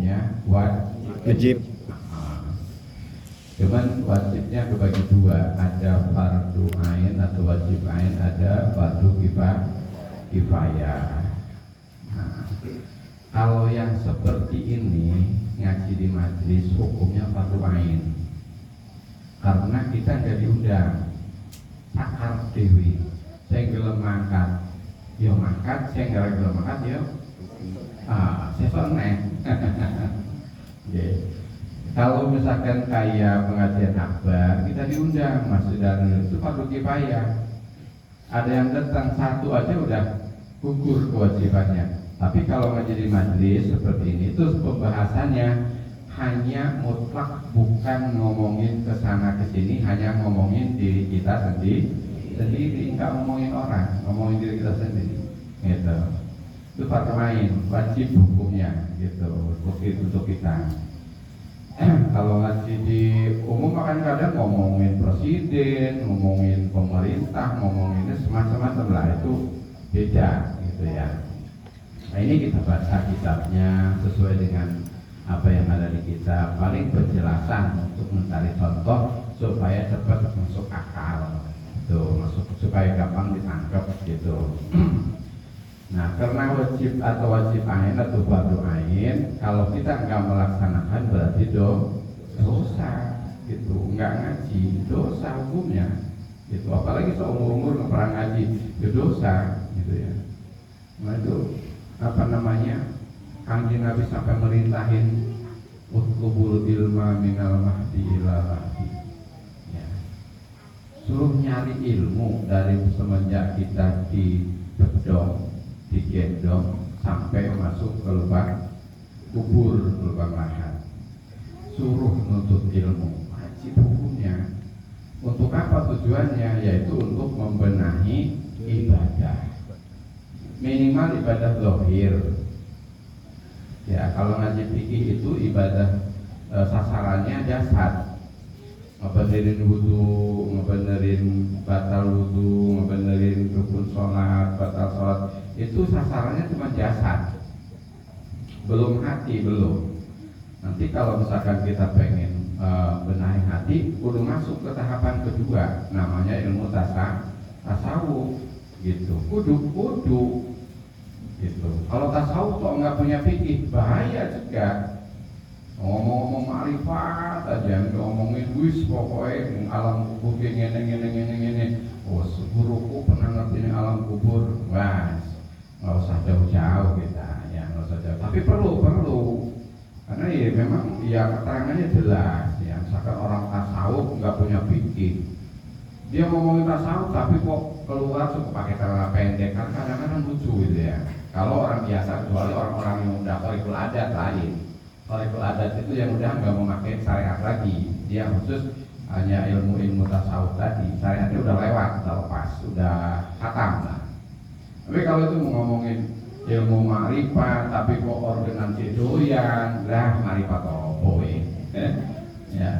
hukumnya Wajib. Cuman wajibnya kebagi dua, ada fardu ain atau wajib ain, ada fardu kifayah. Nah, kalau yang seperti ini ngaji di majelis hukumnya fardu ain, karena kita nggak diundang, sakar dewi. Saya gelem mangkat, yo mangkat, saya nggak gelem mangkat, yo saya soneh. Kalau misalkan kayak pengajian akbar, kita diundang, Mas dan itu fardu kifayah. Ada yang datang satu aja udah gugur kewajibannya. Tapi kalau ngaji di majelis seperti ini, itu pembahasannya hanya mutlak, bukan ngomongin kesana kesini, hanya ngomongin diri kita sendiri, nggak ngomongin orang, ngomongin diri kita sendiri, gitu. Itu fardu ain, wajib hukumnya, gitu, untuk kita. Kalau ngaji di umum akan kadang ngomongin presiden, ngomongin pemerintah, ngomongin semacam-macam lah, itu beda, gitu ya. Nah ini kita baca kitabnya sesuai dengan apa yang ada di kitab, paling penjelasan untuk mencari contoh supaya cepat masuk akal, tuh masuk supaya gampang ditangkap gitu. Nah karena wajib atau wajib ain atau fardu ain, kalau kita nggak melaksanakan berarti dosa, gitu, nggak ngaji, dosa hukumnya, gitu. Apalagi seumur-umur nggak pernah ngaji, itu dosa, gitu ya. Nah itu apa namanya? Kanjeng Nabi sampai merintahin utlubul ilma minal mahdi ila mahdi, ya. Suruh nyari ilmu dari semenjak kita digendong sampai masuk ke lubang kubur, lubang lahat. Suruh menuntut ilmu, wajib hukumnya. Untuk apa tujuannya? Yaitu untuk membenahi ibadah, minimal ibadah zahir. Ya, kalau ngaji fikih itu ibadah sasarannya jasad, ngebenerin wudu, ngebenerin batal wudu, ngebenerin rukun sholat, batal sholat, itu sasarannya cuma jasad, belum hati, belum. Nanti kalau misalkan kita pengen benahi hati, kudu masuk ke tahapan kedua, namanya ilmu tasawuf, gitu. Kudu gitu. Kalau tasawuf kok nggak punya fikih, bahaya juga. Ngomong-ngomong ma'rifat aja, ngomongin wis pokoknya alam kubur gini. Oh, guruku pernah ngertiin alam kubur. Wah, nggak usah jauh-jauh kita, ya nggak usah jauh. Tapi perlu. Karena ya memang ya keterangannya jelas. Ya, misalkan orang tasawuf nggak punya fikih, dia ngomongin tasawuf tapi kok keluar suka pakai celana pendek, kan kadang-kadang lucu gitu ya. Kalau orang biasa, kecuali orang-orang yang udah thariqul adat lain. Thariqul adat itu yang udah nggak memakai syariat lagi, dia khusus hanya ilmu tasawuf tadi, syariatnya udah lewat, udah lepas, udah khatam lah. Tapi kalau itu mau ngomongin ilmu ma'rifat, tapi kok ordonansi doyan, lah ma'rifat apa ya,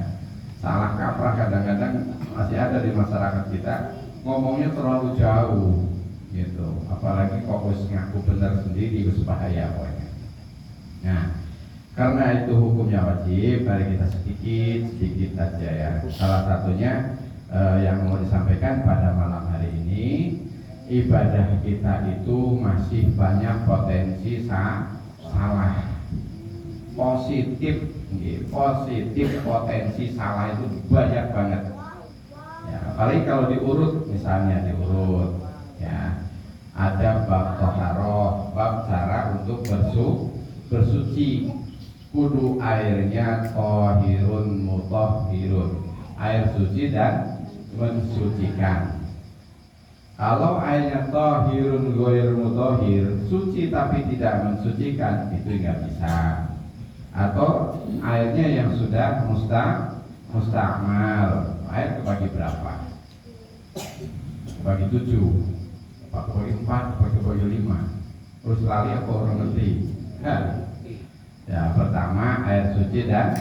salah kaprah kadang-kadang masih ada di masyarakat kita, ngomongnya terlalu jauh gitu, apalagi kok harus ngaku benar sendiri, harus bahaya pokoknya. Nah, karena itu hukumnya wajib, mari kita sedikit aja ya. Salah satunya yang mau disampaikan pada malam hari ini, ibadah kita itu masih banyak potensi salah. Positif potensi salah itu banyak banget. Ya, apalagi kalau diurut, misalnya ya, ada bab toharoh, bab cara untuk bersuci, kudu airnya tohirun mutohirun, air suci dan mensucikan. Kalau airnya tohirun goir mutohir, suci tapi tidak mensucikan, itu nggak bisa. Atau airnya yang sudah mustakmal, air kebagi berapa? Kebagi 7, kebagi 4, kebagi 5. Terus lali apa orang ngerti? Ya, pertama air suci dan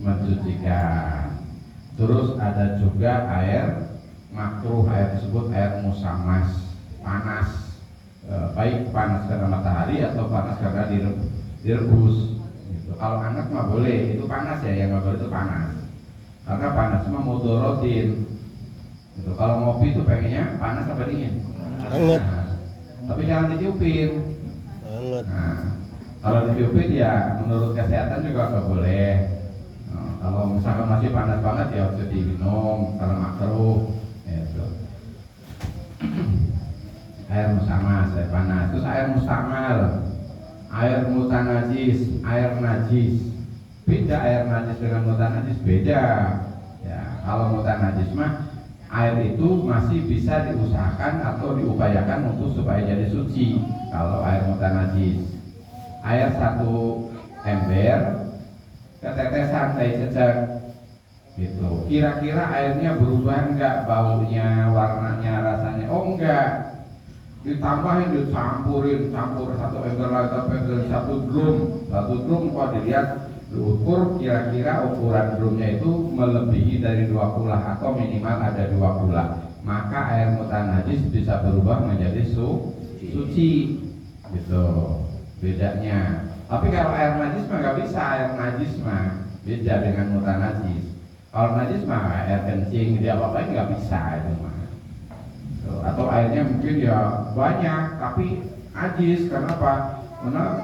mensucikan. Terus ada juga air makruh, air tersebut air musamas, panas, baik panas karena matahari atau panas karena direbus, gitu. Kalau anget mah boleh, itu panas ya, yang nggak boleh itu panas. Karena panas mah mudorotin. Gitu. Kalau ngopi itu pengennya panas apa dingin? Anget. Nah, tapi jangan ditiupin. Anget. Nah, kalau ditiupin ya menurut kesehatan juga nggak boleh. Nah, kalau misalkan masih panas banget ya harus diminum karena makruh. Gitu. Air musamas, air panas. Terus air mustamal, air mutanajis, air najis. Beda air najis dengan mutanajis, beda. Ya, kalau mutanajis mah air itu masih bisa diusahakan atau diupayakan untuk supaya jadi suci. Kalau air mutanajis, air satu ember ketetesan tai cecek gitu. Kira-kira airnya berubah enggak baunya, warnanya, rasanya? Oh enggak. Ditambahin, dicampurin, campur satu ember lagi sampai dari satu drum kok dilihat, diukur kira-kira ukuran drumnya itu melebihi dari 2 kula atau minimal ada 2 kula, maka air mutanajis bisa berubah menjadi suci gitu bedanya. Tapi kalau air najis mah nggak bisa, air najis mah beda dengan mutanajis. Kalau najis mah air kencing dia apa-apain nggak bisa itu mah. Atau airnya mungkin ya banyak tapi najis, kenapa? Karena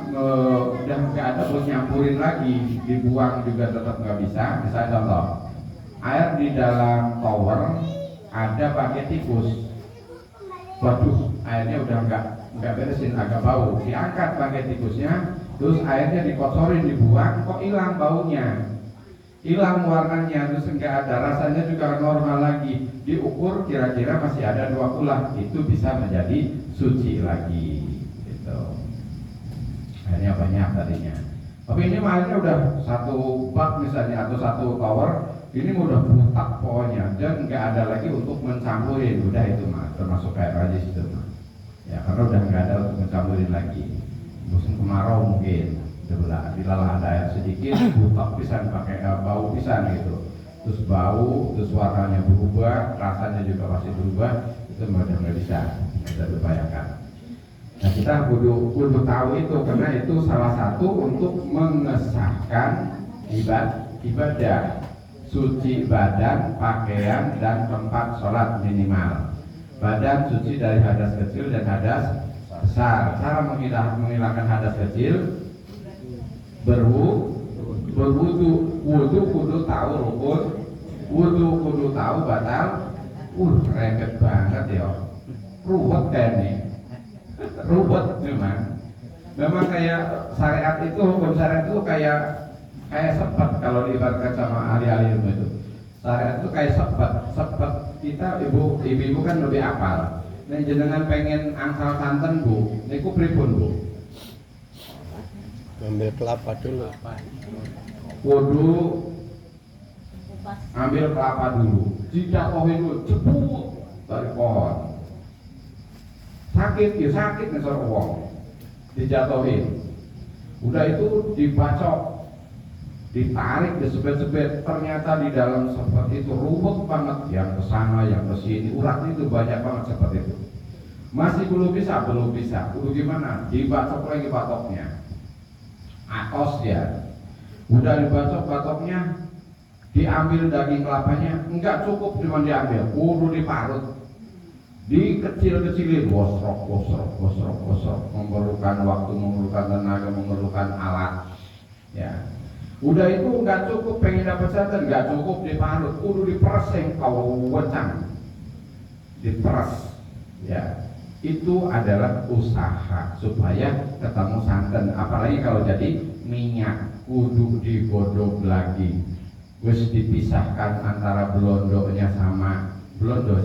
udah nggak ada buat nyampurin lagi, dibuang juga tetap nggak bisa. Misalnya contoh, air di dalam tower ada pakai tikus, waduh airnya udah nggak beresin, agak bau, diangkat pakai tikusnya, terus airnya dikocorin, dibuang, kok hilang baunya, hilang warnanya, terus nggak ada rasanya juga normal lagi, diukur kira-kira masih ada 2 kula, itu bisa menjadi suci lagi gitu. Airnya banyak tadinya, tapi ini airnya udah 1 bak misalnya atau 1 tower, ini udah butak pokoknya dan nggak ada lagi untuk mencampurin, udah itu mah termasuk air najis itu mah ya, karena udah nggak ada untuk mencampurin lagi. Musim kemarau mungkin dilalah ada air sedikit, butak pisan pakai bau pisan gitu, terus bau, terus warnanya berubah, rasanya juga masih berubah, itu udah nggak bisa diupayakan. Nah kita kudu tahu itu, karena itu salah satu untuk mengesahkan ibadah suci badan, pakaian, dan tempat sholat minimal. Badan suci dari hadas kecil dan hadas besar. Cara menghilangkan hadas kecil, berwudu. Wudu kudu tahu rukun, wudu kudu tahu batal. Ribet banget ya, ruwet kayaknya, ruwet memang kayak syariat itu, hukum syariat itu kayak sepet kalau diibaratkan sama ahli-ahli ilmu itu. Syariat itu kayak sepet kita ibu kan lebih apal. Nah jenengan pengen angsal santen bu, niku pripun bu? Ambil kelapa dulu. Kudu ambil kelapa dulu, dijatuhin dulu, jebuk dari pohon. Sakit ya sakit ngesor uang, dijatuhin. Udah itu dibacok, ditarik, disebet-sebet, ternyata di dalam seperti itu ruwet banget, yang kesana, yang kesini, urat itu banyak banget seperti itu. Masih belum bisa, kudu gimana? Dibacok lagi batoknya, atos ya. Udah dibacok batoknya, diambil daging kelapanya, enggak cukup cuma diambil, kudu diparut, dikecil-kecilin, gosrok, memerlukan waktu, memerlukan tenaga, memerlukan alat, ya. Udah itu nggak cukup, pengen dapat santan nggak cukup diparut, kudu dipersing kau wecang, diperes, ya. Itu adalah usaha supaya ketemu santan. Apalagi kalau jadi minyak, kudu digodok lagi, terus dipisahkan antara blondonya sama blondo,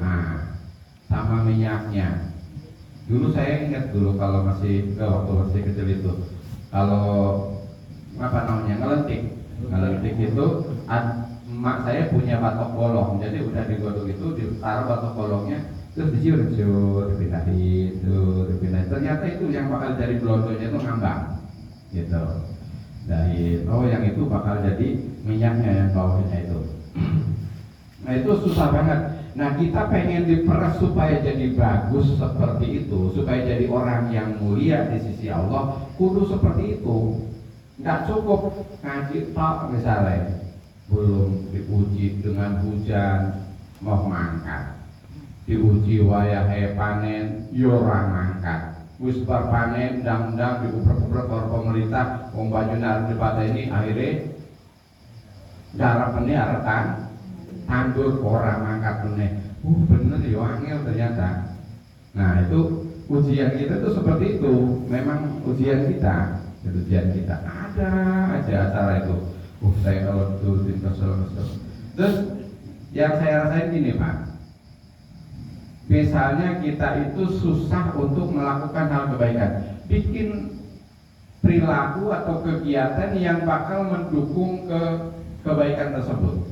nah sama minyaknya. Dulu saya ingat kalau waktu masih kecil itu, kalau ngelentik itu emak saya punya batok bolong, jadi udah digodok itu ditaruh batok bolongnya, terus diciur, dipindahin, ternyata itu yang bakal jadi blondonya itu ngambang gitu. Dari yang itu bakal jadi minyaknya yang bawahnya itu. Nah itu susah banget. Nah kita pengen diperas supaya jadi bagus seperti itu, supaya jadi orang yang mulia di sisi Allah, kudu seperti itu. Nggak cukup ngaji tok misalnya, belum diuji dengan hujan mau mangkat, diuji wayahe panen yora mangkat, wis bar panen ndang-ndang diuprek-uprek oleh pemerintah wong banyune arep dipateni, akhirnya darapane arep tandur ora mangkat meneh. Bener ya angel ternyata. Nah itu ujian kita tuh seperti itu, memang ujian kita ada aja acara itu. Saya kalau turutin kesel. Terus yang saya rasain gini Pak, misalnya kita itu susah untuk melakukan hal kebaikan, bikin perilaku atau kegiatan yang bakal mendukung kebaikan tersebut.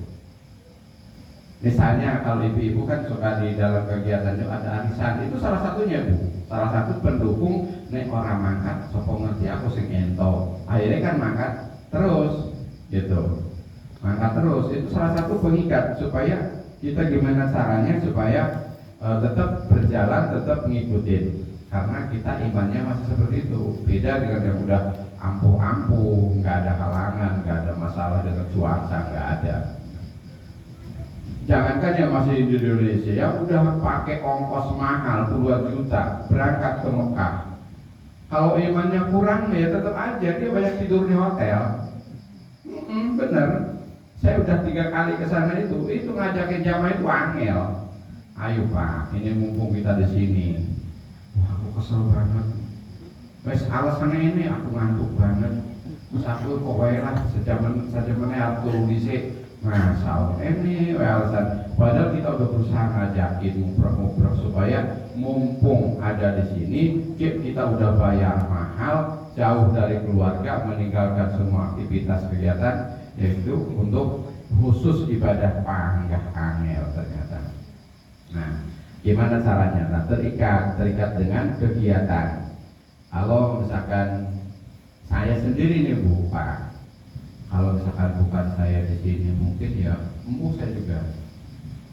Misalnya kalau ibu-ibu kan suka di dalam kegiatan itu ada arisan, itu salah satunya Bu, salah satu pendukung. Nek orang mangkat, sopo ngerti aku sing ento, akhirnya kan mangkat terus gitu, mangkat terus. Itu salah satu pengikat supaya kita gimana caranya supaya tetap berjalan, tetap ngikutin, karena kita imannya masih seperti itu. Beda dengan yang udah ampuh-ampuh, nggak ada halangan, nggak ada masalah dengan cuaca, nggak ada. Jangankan yang masih di Indonesia, ya udah pakai ongkos mahal puluhan juta berangkat ke Mekah. Kalau imannya kurang ya tetap aja dia banyak tidur di hotel. Bener. Saya udah 3 kali ke sana itu ngajakin jamaah itu angel. Ayo Pak, ini mumpung kita di sini. Wah, aku kesel banget. Wes alasannya ini aku ngantuk banget. Terus aku pokoknya lah sejaman aku dhisik. Masalah ini alasan. Padahal kita udah berusaha ngajakin ngobrol supaya mumpung ada di sini, kita udah bayar mahal, jauh dari keluarga, meninggalkan semua aktivitas kegiatan, yaitu untuk khusus ibadah panggah angel ternyata. Nah, gimana caranya? Nah, terikat dengan kegiatan. Kalau misalkan saya sendiri nih Bu Pak, kalau misalkan bukan saya di sini, mungkin ya saya juga.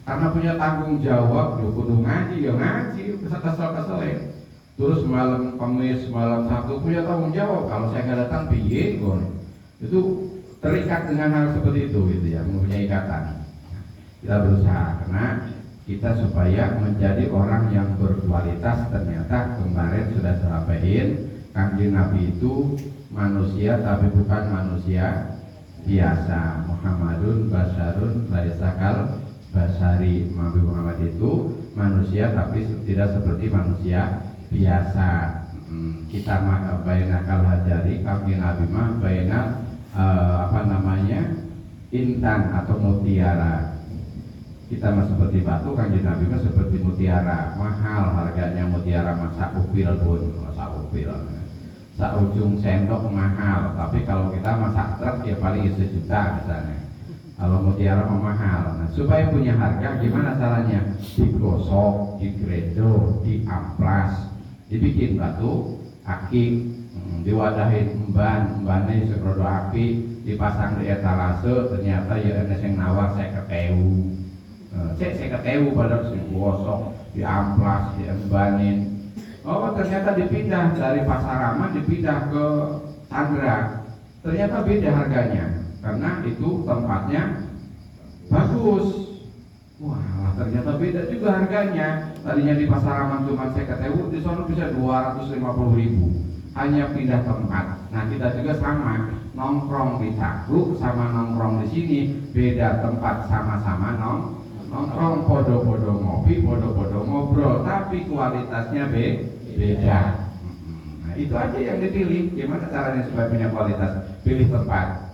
Karena punya tanggung jawab, kudu ngaji, ya ngaji, kesel-kesel. Terus malam Kamis, malam Sabtu punya tanggung jawab. Kalau saya nggak datang, piye gon? Itu terikat dengan hal seperti itu, gitu ya, mempunyai ikatan. Kita berusaha, karena kita supaya menjadi orang yang berkualitas. Ternyata kemarin sudah sampaikan, Kanjeng Nabi itu manusia, tapi bukan manusia biasa. Muhammadun basyarun laisa kal basari. Nabi Muhammad itu manusia tapi tidak seperti manusia biasa. Kita mah baina kal hajari, Kanjeng Nabi mah baina intan atau mutiara. Kita mah seperti batu, Kanjeng Nabi mah seperti mutiara. Mahal harganya mutiara, masa upil pun, ujung sendok mahal, tapi kalau kita masak truk ya paling 1 juta misalnya. Kalau mutiara mahal. Nah, supaya punya harga gimana caranya? Digosok, digredo, diamplas, dibikin batu akik, diwadahin embannya seprodo api, dipasang di etalase. Ternyata ya ada yang nawar saya ketemu. Saya ketemu pada digosok, diamplas, diembanin. Oh ternyata dipindah dari Pasaraman dipindah ke Tangerang. Ternyata beda harganya karena itu tempatnya bagus. Wah ternyata beda juga harganya. Tadinya di Pasaraman cuma 50.000, di sana bisa 250.000. Hanya pindah tempat. Nah kita juga sama, nongkrong di Cakruk sama nongkrong di sini beda tempat, sama-sama nongkrong, podo-podo ngopi, podo-podo ngobrol, tapi kualitasnya beda. Nah itu aja yang dipilih. Gimana caranya supaya punya kualitas? Pilih tempat,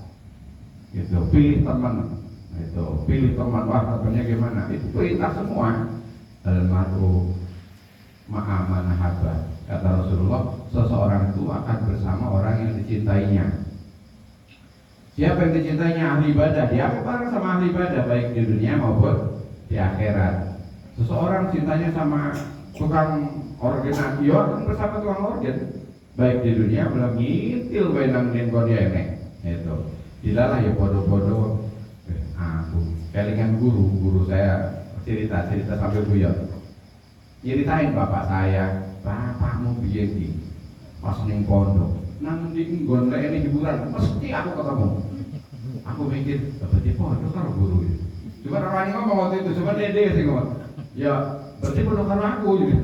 gitu. Pilih teman, gitu. Pilih teman. Wah temannya gimana? Itu perintah semua. Al-mar'u ma'a man ahabba. Kata Rasulullah, seseorang itu akan bersama orang yang dicintainya. Siapa yang dicintainya? Ahli ibadah. Dia bareng sama ahli ibadah, baik di dunia maupun di akhirat. Seseorang cintanya sama tukang organ, ya akan bersama tukang organ, baik di dunia belum ngitil benang den dia enek. Itu dilalah ya bodoh-bodoh. Aku kelingan guru saya cerita sambil guyon. Ceritain bapak saya, bapakmu biyen iki pas ning pondok. Nang ndi nggon lene hiburan, mesti aku ketemu. Aku mikir, berarti pondok karo guru ya. Cuma orang ngomong waktu itu, cuma dede sih ngomong. Ya, berarti pondok karo aku gitu.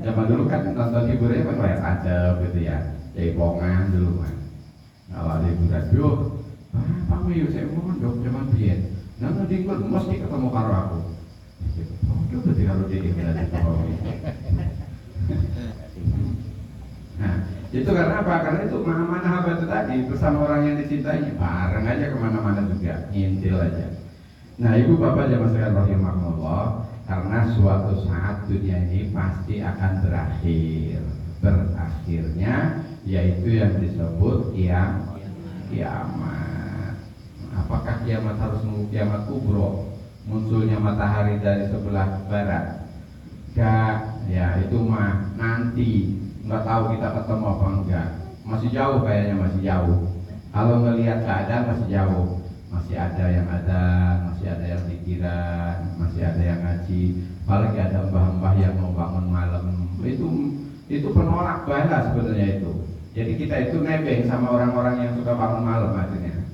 Zaman dulu kan nonton hiburannya kan kayak aja gitu ya. Caipongan dulu kan. Awal hiburan, yo, bapakmu yuk saya pondok zaman biyen. Nang ndi nggon mesti ketemu karo aku. Pondok berarti karo dede berarti. Nah, itu karena apa? Karena itu mana-mana haba itu tadi bersama orang yang dicintainya, bareng aja kemana-mana juga, ngintil aja. Nah, ibu bapak jamaah sekalian rahimahullah, karena suatu saat dunia ini pasti akan berakhir. Berakhirnya yaitu yang disebut kiamat. Apakah kiamat harus menunggu kiamat kubro? Munculnya matahari dari sebelah barat? Enggak, ya itu mah nanti. Nggak tahu kita ketemu apa enggak, masih jauh kayaknya, masih jauh. Kalau ngelihat keadaan masih jauh, masih ada yang ada yang pikiran, masih ada yang ngaji, apalagi ada mbah-mbah yang mau bangun malam. Itu penolak bala sebenarnya itu. Jadi kita itu nebeng sama orang-orang yang suka bangun malam akhirnya.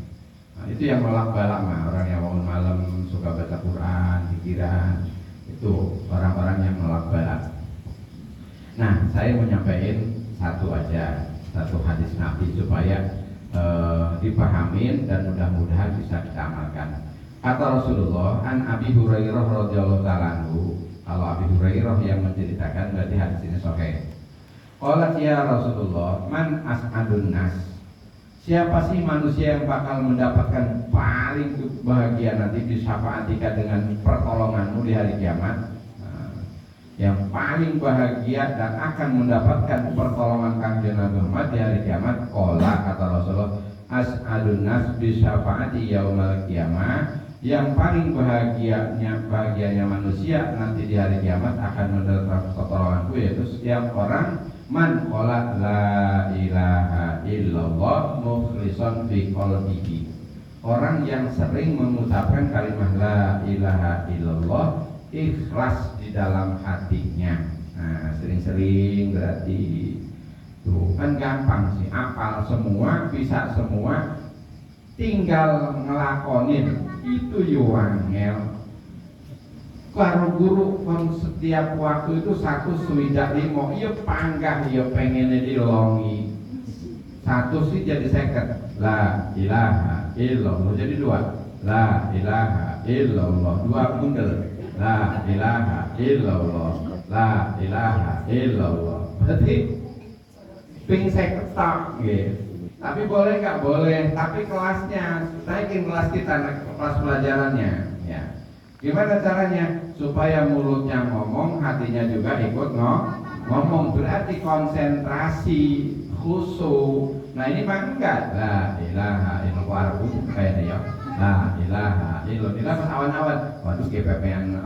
Nah, itu yang nolak bala mah, orang yang bangun malam suka baca Quran, pikiran, itu orang-orang yang nolak bala. Nah, saya mau nyampein satu hadis Nabi supaya dipahamin dan mudah-mudahan bisa kita amalkan. Kata Rasulullah, an Abi Hurairah radhiyallahu ta'ala anhu. Kalau Abi Hurairah yang menceritakan berarti hadis ini sahih. Qala ya Rasulullah, man as'adun nas? Siapa sih manusia yang bakal mendapatkan paling bahagia nanti di syafaatika dengan pertolonganmu di hari kiamat? Yang paling bahagia dan akan mendapatkan pertolongan Kanjeng Nabi Muhammad di hari kiamat. Qala, kata Rasulullah, as'adun nas bi syafaati yaumal qiyamah. Yang paling bahagianya manusia nanti di hari kiamat akan mendapat pertolonganku, yaitu setiap orang man qala la ilaha illallah mukhlishon fi qalbihi. Orang yang sering mengucapkan kalimat la ilaha illallah ikhlas di dalam hatinya. Nah, sering-sering berarti tuh kan gampang sih, apal semua, bisa semua, tinggal ngelakonin itu yuangel. Karo guru kon setiap waktu itu 1,5 iya panggah iya pengennya dilongi. 1 sih jadi 50. La ilaha illallah jadi 2. La ilaha illallah 2 bundel. La ilaha illallah, la ilaha illallah. Berarti ping 50 tok nggih. Tapi boleh nggak boleh, tapi kelasnya naikin kelas kita, kelas pelajarannya ya. Gimana caranya? Supaya mulutnya ngomong, hatinya juga ikut ngomong. Berarti konsentrasi, khusyuk. Nah ini mah enggak. La ilaha illallah kayaknya ya. La ilaha illallah pas awan-awan. Waduh GPPN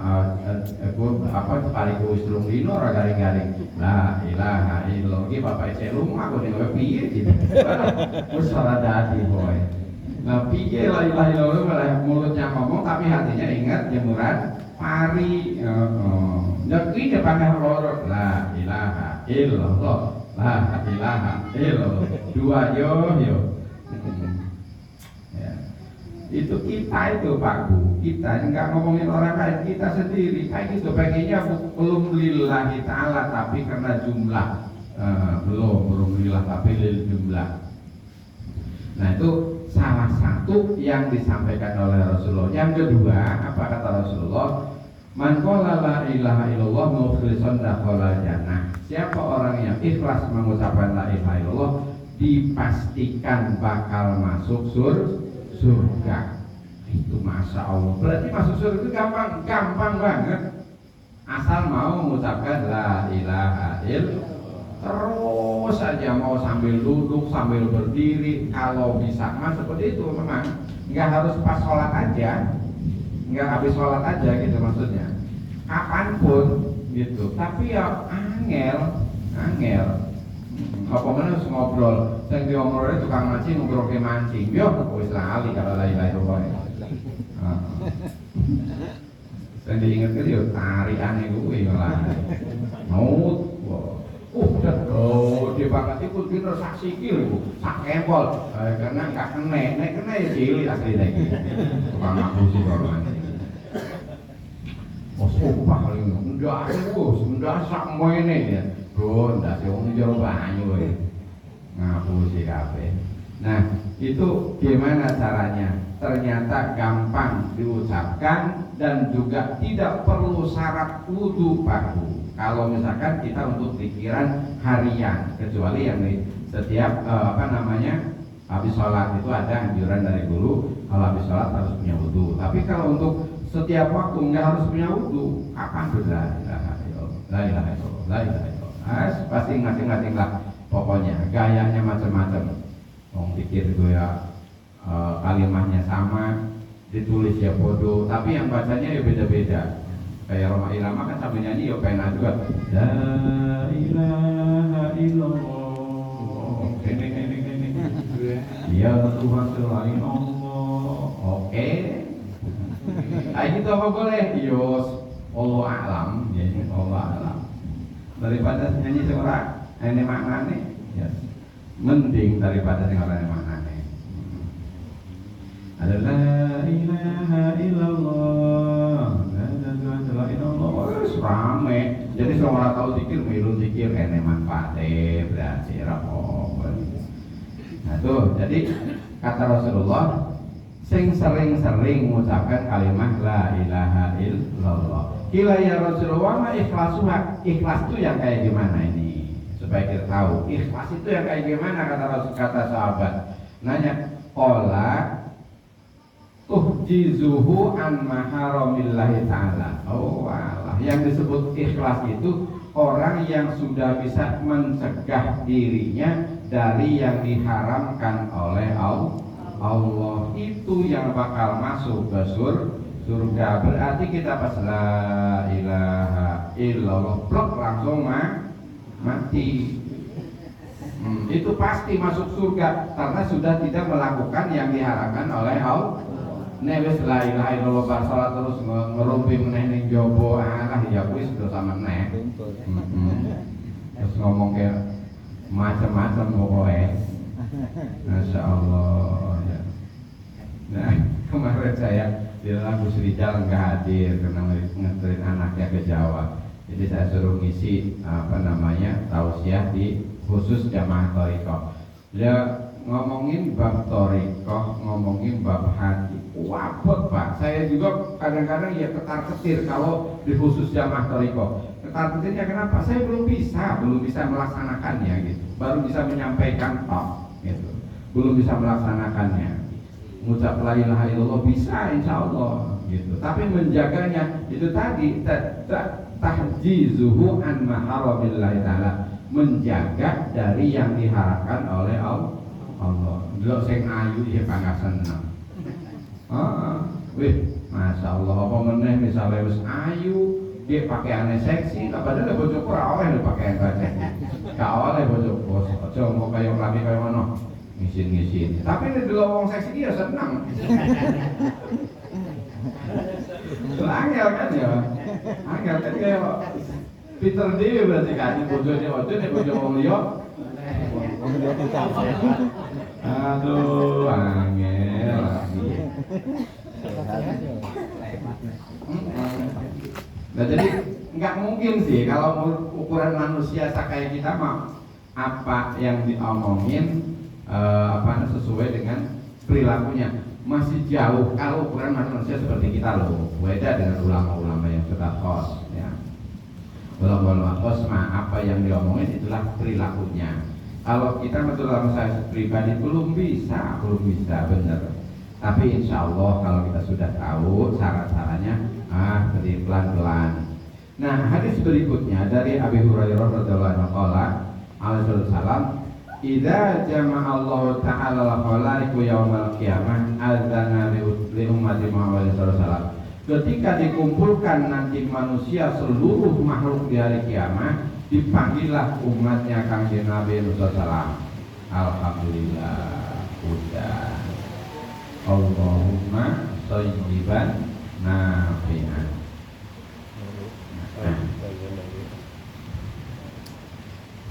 paling kuis telung dino ora garing-garing. La ilaha illallah iki bapak celung aku ning piye gitu. Wis ora dadi boy. Nah piye la ilaha illallah malah mulutnya ngomong tapi hatinya ingat jemuran pari. Jadi depan loro la ilaha illallah. La ilaha illallah. 2 yo. Itu kita itu Pak Bu, kita nggak ngomongin orang lain, kita sendiri kayak gitu pengennya belum lillahi ta'ala tapi karena jumlah belum lillah tapi lil jumlah. Nah itu salah satu yang disampaikan oleh Rasulullah. Yang kedua apa kata Rasulullah? Man qala la ilaha illallah mukhlishon dakhala jannah. Siapa orang yang ikhlas mengucapkan la ilaha illallah dipastikan bakal masuk surga. Itu masya Allah. Berarti masuk surga itu gampang banget. Asal mau mengucapkan la ilaha illallah. Terus saja mau sambil duduk, sambil berdiri, kalau bisa mas seperti itu memang. Nggak harus pas sholat aja, nggak habis sholat aja gitu maksudnya. Kapanpun gitu. Tapi ya angel. Apa mana harus ngobrol? Yang diobrolnya tukang mancing ngobrol ke mancing. Yo, wis lali kalau la ilaha illallah. Sing diinget yo tarikane kuwi malah. Maut. Gede banget itu dino sak sikil iku, sak kempol. Karena enggak kena, nek kena ya cilik asline iki. Tukang ngapusi karo anjing. Oh, sumpah paling ndak sak moene ya. Go ndak sing wong jero banyu kowe. Ngapusi kabeh. Nah, itu gimana caranya? Ternyata gampang diucapkan dan juga tidak perlu syarat wudu baru. Kalau misalkan kita untuk pikiran harian, kecuali yang di setiap habis sholat itu ada anjuran dari guru kalau habis sholat harus punya wudu. Tapi kalau untuk setiap waktu nggak harus punya wudu, kapan sudah la ilaha illallah. Pasti masing-masing lah. Pokoknya gayanya macam-macam. Wong pikir gue ya kalimahnya sama, ditulis ya bodoh, tapi yang bacanya ya beda-beda. Kayak Roma Irama kan sambil nyanyi ya pena juga. La ilaha illallah. Ini. Ya Tuhan selain Allah. Oke. Gitu apa boleh? Yos. Allah alam. Ya, Allah alam. Daripada nyanyi seorang ini maknanya, ya. Mending daripada seorang maknanya. Ada la ilaha illallah. Rame, jadi semua tahu zikir, milu zikir, ini manfaatnya berarti rapor. Nah tuh, jadi kata Rasulullah, sering-sering mengucapkan kalimat la ilaha illallah. Kila ya Rasulullah, ma ikhlasuha. Ikhlas itu yang kayak gimana ini? Supaya kita tahu, ikhlas itu yang kayak gimana kata sahabat. Nanya, qala tuhjizuhu an maharamillahi ta'ala. Oh Allah, yang disebut ikhlas itu orang yang sudah bisa mencegah dirinya dari yang diharamkan oleh Allah. Itu yang bakal masuk ke surga. Berarti kita pas la ilaha illallah blok langsung mati. Itu pasti masuk surga karena sudah tidak melakukan yang diharamkan oleh Allah. Wis la ilaha illallah bar salat terus ngerumpi meneh ning jaba ya kuwi dosa meneh. Terus ngomong kayak macam-macam pokoknya. Masya Allah ya. Nah kemarin saya di lagu Srijal nggak hadir karena nganterin anaknya ke Jawa. Jadi saya suruh ngisi tausiah di khusus jamaah thariqah. Dia ngomongin bab thariqah, ngomongin bab hati. Wabot Pak, saya juga kadang-kadang ya ketar-ketir kalau di khusus jamaah thariqah. Ketar-ketirnya kenapa? Saya belum bisa melaksanakannya gitu. Baru bisa menyampaikan gitu. Belum bisa melaksanakannya. Mengucap la ilaha illallah bisa insyaallah gitu. Tapi menjaganya itu tadi tahjizuhu an maharamillahi ta'ala, menjaga dari yang diharapkan oleh Allah. Delok sing ayu ya pangkat seneng. Masya Allah, apa meneh misalnya wis ayu, dia pakaiannya seksi, padahal bojoku ora oleh pakaian seksi. Gak oleh bojoku, aja mau kaya lagi kaya ngono. Ngisin. Tapi nek delok wong seksi dia seneng. Angel kan ya. Angel kan kaya Peter dhewe berarti kan bojone ojo nek bojo wong liya. Aduh, angel lagi. Nah jadi nggak mungkin sih kalau ukuran manusia kayak kita mah apa yang diomongin sesuai dengan perilakunya masih jauh. Kalau ukuran manusia seperti kita loh, beda dengan ulama-ulama yang sudah kos ya. Ulama-ulama kos mah apa yang diomongin itulah perilakunya. Kalau kita ulama saya pribadi belum bisa benar. Tapi insya Allah kalau kita sudah tahu cara-caranya, jadi pelan-pelan. Nah hadis berikutnya dari Abi Hurairah radhiyallahu anhu qala alaihi salam, idza jama'a Allah ta'ala al-khalaiqu yaumal qiyamah adzana li ummati Muhammad sallallahu alaihi wasallam. Ketika dikumpulkan nanti manusia seluruh makhluk di hari kiamat, dipanggillah umatnya Kanjeng Nabi sallallahu alaihi wasallam. Alhamdulillah udah. Allahumma shayyiban nafi'an.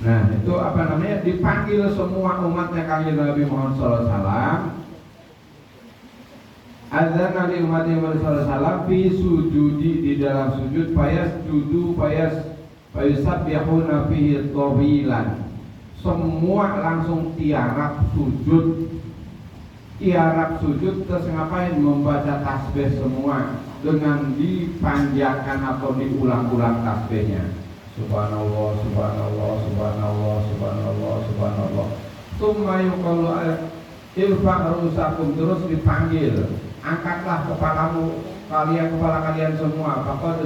Nah itu apa namanya, dipanggil semua umatnya kanjeng Nabi Muhammad SAW. Azan Nabi umat Muhammad SAW fi sujudi, di dalam sujud, payusabbihuna fihi tawilan. Semua langsung tiarap sujud. Tiarap sujud terus ngapain? Membaca tasbih semua dengan dipanjangkan atau diulang-ulang tasbihnya. Subhanallah, subhanallah, subhanallah, subhanallah, subhanallah. Tsumma yuqalu irfa' rusakum, terus dipanggil, angkatlah kepalamu, kepala kalian semua. Faqad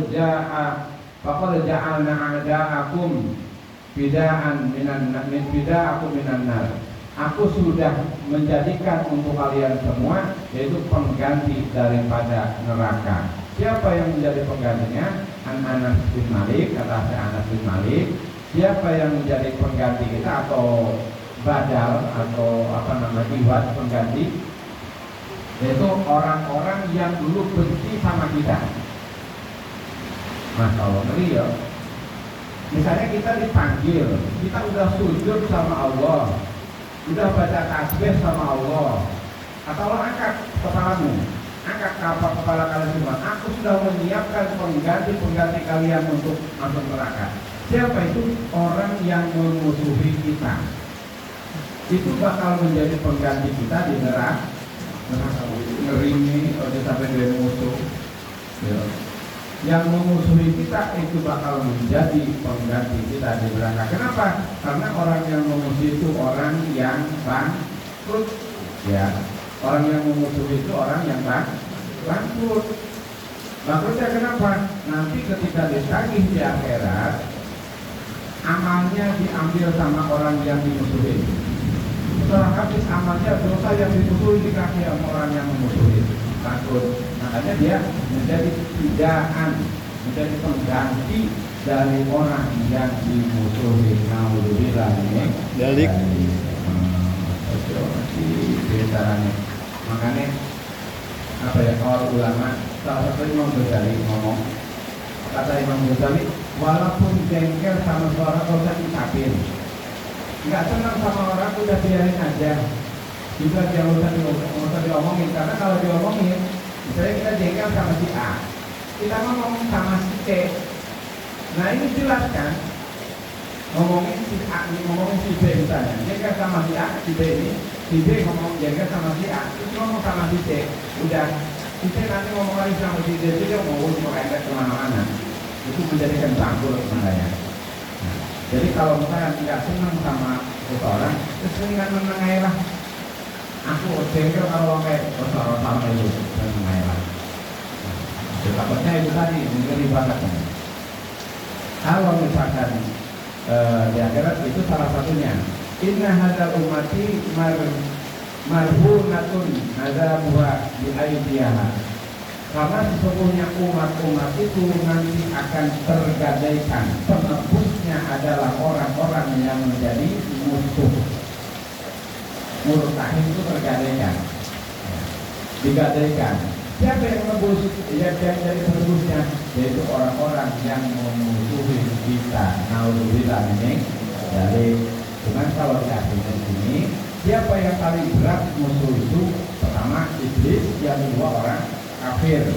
ja'alna a'da'akum bida'an minan nar. Aku sudah menjadikan untuk kalian semua yaitu pengganti daripada neraka. Siapa yang menjadi penggantinya? Anas bin Malik, kata Anas bin Malik. Siapa yang menjadi pengganti kita atau badal atau apa namanya, iwat pengganti? Yaitu orang-orang yang dulu benci sama kita. Mas Allah, ngeri ya. Misalnya kita dipanggil, kita udah sujud sama Allah, udah baca tasbih sama Allah, atau Allah angkat kepalamu, angkat kepala kalian semua. Aku sudah menyiapkan pengganti kalian untuk masuk neraka. Siapa itu? Orang yang memusuhi kita. Itu bakal menjadi pengganti kita di neraka. Ngeri nih, udah sampai dia musuh. Ya. Yang memusuhi kita itu bakal menjadi pengganti kita di neraka. Kenapa? Karena orang yang memusuhi itu orang yang bangkrut. Ya, orang yang memusuhi itu orang yang bangkrut. Bangkrutnya kenapa? Nanti ketika ditagih di akhirat, amalnya diambil sama orang yang dimusuhi. Setelah habis amalnya, dosa yang dimusuhi dikasih sama orang yang memusuhi. Bangkrut. Makanya dia menjadi tidaan, menjadi pengganti dari orang yang dimusuhi. Naudzubillah ini. Dalik. Caranya. Makanya apa ya, kalau ulama salah satu Imam Ghazali ngomong, kata Imam Ghazali, walaupun jengkel sama suara dosa dikafir, nggak senang sama orang udah biarin aja. Juga dia usah diomongin, karena kalau diomongin, misalnya kita jengkel sama si A, kita ngomong sama si C. Nah ini jelas kan, ngomongin si A, ngomongin si B misalnya, jengkel sama si A, si B ini, si B ngomong jengkel sama si A, terus ngomong sama si C, udah si C nanti ngomong lagi sama si D, dia ngomong merembet kemana-mana, itu menjadikan bangkrut sebenarnya. Nah, jadi kalau misalnya tidak senang sama seseorang, terus dengan menengahi lah. Aku jengkel kalau kayak orang sama itu menengahi lah. Takutnya itu tadi mungkin ibaratnya. Kalau misalkan di akhirat itu salah satunya. Inna hadzal ummati marhunatun adzabuha bi aidiha. Karena sesungguhnya umat-umat itu nanti akan tergadaikan. Penebusnya adalah orang-orang yang menjadi musuh. Murtahin itu tergadaikan, digadaikan. Siapa yang menebus? Yang jadi penebusnya yaitu orang-orang yang memusuhi kita. Naudzubillah ini. Dari dengan kalau di akhirnya ini, siapa yang paling berat musuh itu? Pertama iblis, yang kedua orang kafir.